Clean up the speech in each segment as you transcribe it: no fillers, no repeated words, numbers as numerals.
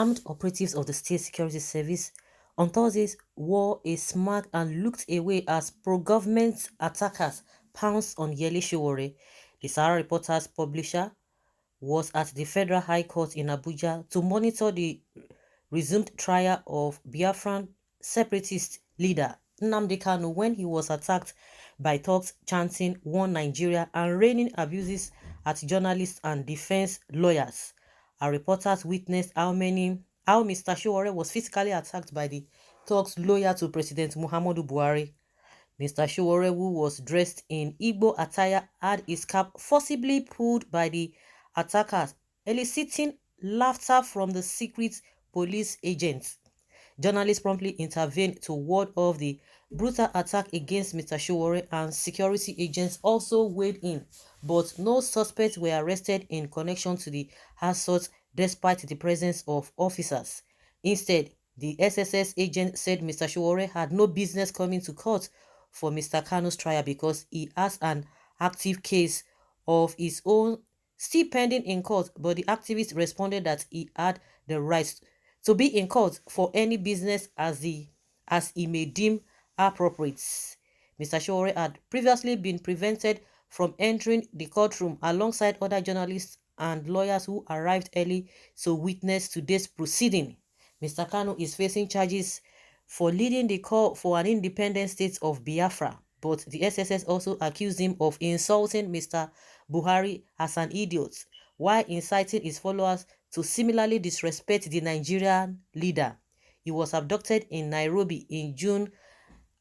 armed operatives of the State Security Service on Thursdays wore a smirk and looked away as pro-government attackers pounced on Yele Sowore, the Sahara Reporters publisher, was at the Federal High Court in Abuja to monitor the resumed trial of Biafran separatist leader Nnamdi Kanu when he was attacked by thugs chanting "One Nigeria" and raining abuses at journalists and defense lawyers. Our reporters witnessed how Mr. Sowore was physically attacked by the thugs loyal to President Muhammadu Buhari. Mr. Sowore, who was dressed in Igbo attire, had his cap forcibly pulled by the attackers, eliciting laughter from the secret police agents. Journalists promptly intervened to ward off the brutal attack against Mr. Sowore, and security agents also weighed in, but no suspects were arrested in connection to the assault despite the presence of officers. Instead, the SSS agent said Mr. Sowore had no business coming to court for Mr. Kanu's trial because he has an active case of his own still pending in court, but the activist responded that he had the right to be in court for any business as he may deem appropriate. Mr. Sowore had previously been prevented from entering the courtroom alongside other journalists and lawyers who arrived early to witness today's proceeding. Mr. Kanu is facing charges for leading the call for an independent state of Biafra, but the SSS also accused him of insulting Mr. Buhari as an idiot, while inciting his followers to similarly disrespect the Nigerian leader. He was abducted in Nairobi in June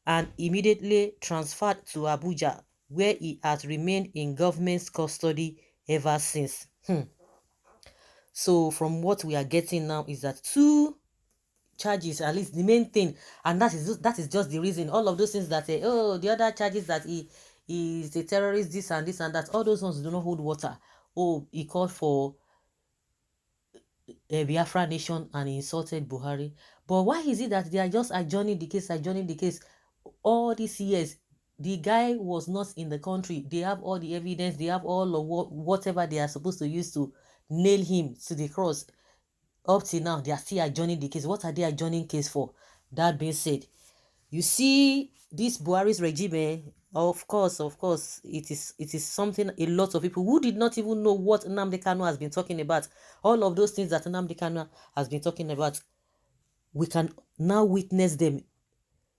and immediately transferred to Abuja, where he has remained in government's custody ever since. So from what we are getting now is that two charges, at least the main thing, and that is just the reason. All of those things that say, oh, the other charges that he is a terrorist, this and that, all those ones do not hold water. Oh, he called for a Biafra nation and he insulted Buhari. But why is it that they are just adjourning the case? All these years, the guy was not in the country. They have all the evidence. They have all of whatever they are supposed to use to nail him to the cross. Up till now, they are still adjourning the case. What are they adjourning case for? That being said, you see this Buhari's regime, of course, it is something a lot of people who did not even know what Nnamdi Kanu has been talking about. All of those things that Nnamdi Kanu has been talking about, we can now witness them.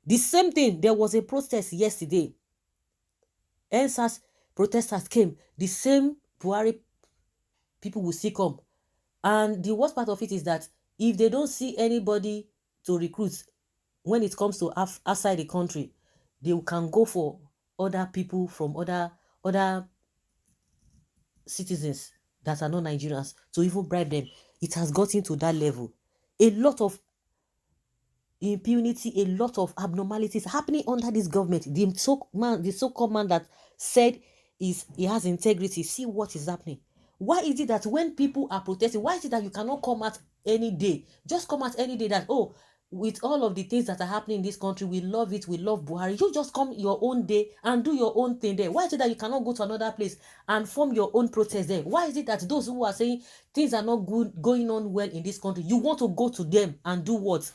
The same thing, there was a protest yesterday. NSAS protesters came. The same Buhari people will still come. And the worst part of it is that if they don't see anybody to recruit when it comes to outside the country, they can go for other people from other citizens that are not Nigerians to even bribe them. It has gotten to that level. A lot of impunity, a lot of abnormalities happening under this government. The so-called man that said he has integrity. See what is happening. Why is it that when people are protesting, why is it that you cannot come out any day? Just come out any day that, oh, with all of the things that are happening in this country, we love it, we love Buhari. You just come your own day and do your own thing there. Why is it that you cannot go to another place and form your own protest there? Why is it that those who are saying things are not good, going on well in this country, you want to go to them and do what?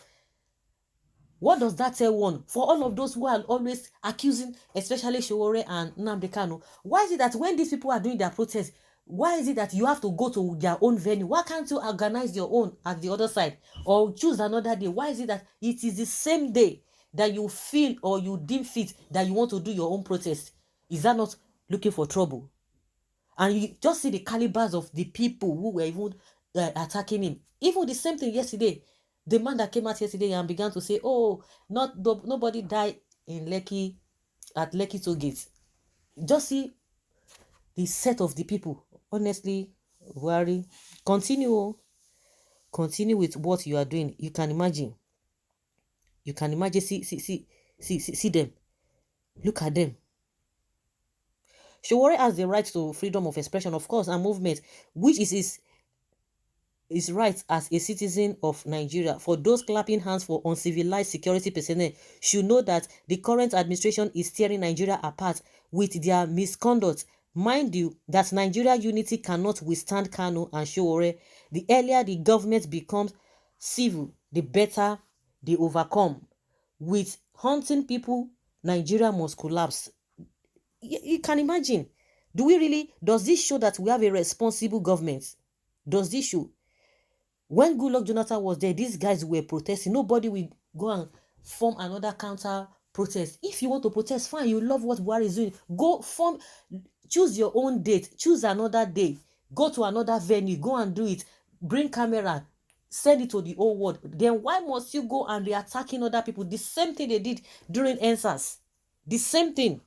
What does that tell one? For all of those who are always accusing, especially Sowore and Nnamdi Kanu, why is it that when these people are doing their protests, why is it that you have to go to their own venue? Why can't you organize your own at the other side or choose another day? Why is it that it is the same day that you feel or you deem fit that you want to do your own protest? Is that not looking for trouble? And you just see the calibers of the people who were even attacking him. Even the same thing yesterday. The man that came out yesterday and began to say, oh, nobody died in Lekki, at Lekki Toll Gate. Just see the set of the people. Honestly, worry. Continue with what you are doing. You can imagine. See them. Look at them. Sowore has the right to freedom of expression, of course, and movement, which is his right as a citizen of Nigeria. For those clapping hands for uncivilized security personnel should know that the current administration is tearing Nigeria apart with their misconduct. Mind you, that Nigeria unity cannot withstand Kanu and Sowore. The earlier the government becomes civil, the better they overcome. With hunting people, Nigeria must collapse. You can imagine. Do we really, does this show that we have a responsible government? Does this show? When Goodluck Jonathan was there, these guys were protesting. Nobody will go and form another counter protest. If you want to protest, fine. You love what Buhari is doing. Go form, choose your own date. Choose another day. Go to another venue. Go and do it. Bring camera. Send it to the whole world. Then why must you go and be attacking other people? The same thing they did during NSAS. The same thing.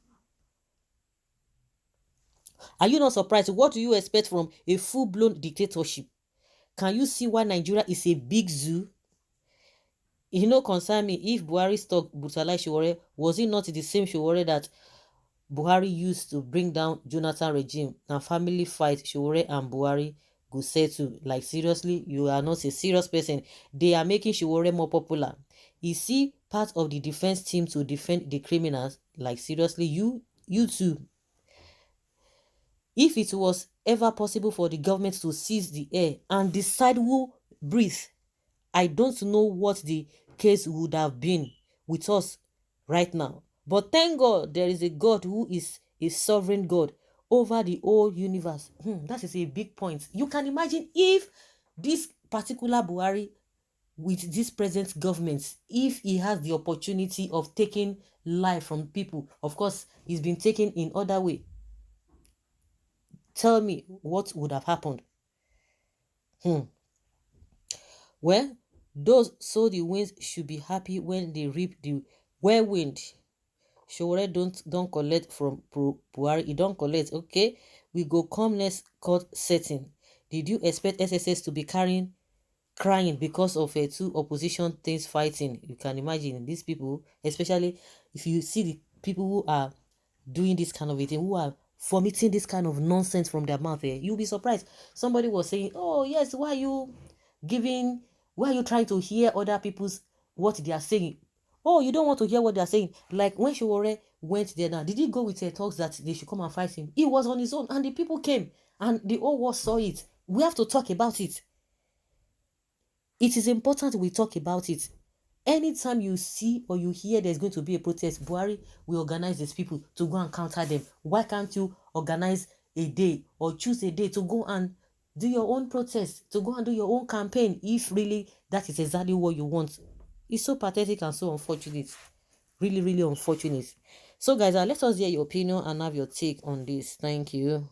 Are you not surprised? What do you expect from a full-blown dictatorship? Can you see why Nigeria is a big zoo? E no concern me if Buhari stock brutalize Sowore. Was it not the same Sowore that Buhari used to bring down Jonathan regime? Na family fight Sowore and Buhari go settle. Like seriously, you are not a serious person. They are making Sowore more popular. Is he part of the defense team to defend the criminals? Like seriously, you too. If it was ever possible for the government to seize the air and decide who breathes, I don't know what the case would have been with us right now. But thank God there is a God who is a sovereign God over the whole universe. That is a big point. You can imagine if this particular Buhari with this present government, if he has the opportunity of taking life from people, of course, he's been taken in other way. Tell me what would have happened. Well, those sow the winds should be happy when they reap the whirlwind. Sowore don't collect from Buhari. He don't collect. Okay, we go come next court setting. Did you expect SSS to be crying because of two opposition things fighting? You can imagine these people, especially if you see the people who are doing this kind of a thing, who are vomiting this kind of nonsense from their mouth. You'll be surprised. Somebody was saying, oh yes, giving why are you trying to hear other people's what they are saying? Oh, you don't want to hear what they are saying. Like when Sowore went there now, did he go with her talks that they should come and fight him? He was on his own and the people came and the whole world saw it. We have to talk about it. It is important we talk about it. Anytime you see or you hear there's going to be a protest, Buhari will organize these people to go and counter them. Why can't you organize a day or choose a day to go and do your own protest, to go and do your own campaign if really that is exactly what you want? It's so pathetic and so unfortunate. Really, really unfortunate. So guys, let us hear your opinion and have your take on this. Thank you.